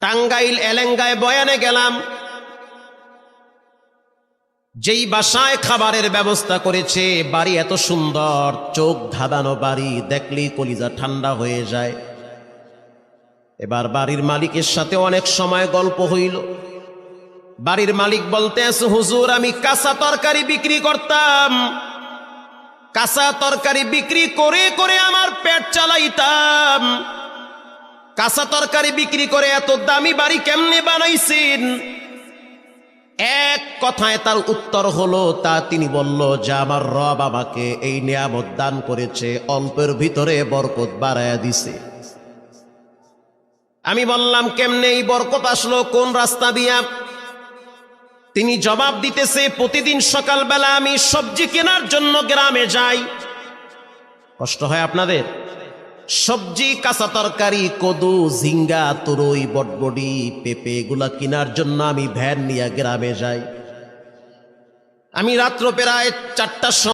টাঙ্গাইল এলেঙ্গায় বয়ানে গেলাম, যেই বাসায় খাবারের ব্যবস্থা করেছে, বাড়ি এত সুন্দর, চোখ ধাঁধানো বাড়ি, দেখলেই কলিজা ঠান্ডা হয়ে যায়। এবার বাড়ির মালিকের সাথে অনেক সময় গল্প হইল। বাড়ির মালিক বলতে আছে, হুজুর আমি কাঁচা তরকারি বিক্রি করতাম, কাঁচা তরকারি বিক্রি করে করে আমার পেট চালাইতাম, কাঁচা তরকারি বিক্রি করে এত দামি বাড়ি কেমনে বানাইছেন? এক কথায় তার উত্তর হলো, তা তিনি বলল যে আমার রব আমাকে এই নিয়ামত দান করেছে, অল্পের ভিতরে বরকত বাড়ায়া দিছে। আমি বললাম কেমনে এই বরকত আসলো, কোন রাস্তা দিয়া? তিনি জবাব দিতেছে, প্রতিদিন সকালবেলা আমি সবজি কেনার জন্য গ্রামে যাই। কষ্ট হয় আপনাদের? সবজি, কাঁচা তরকারি, কদু, ঝিঙ্গা, তুরই, বটবডি, পেঁপে এগুলা কেনার জন্য আমি ভ্যান নিয়ে গ্রামে যাই। আমি রাত্র প্রায় 4টার সময়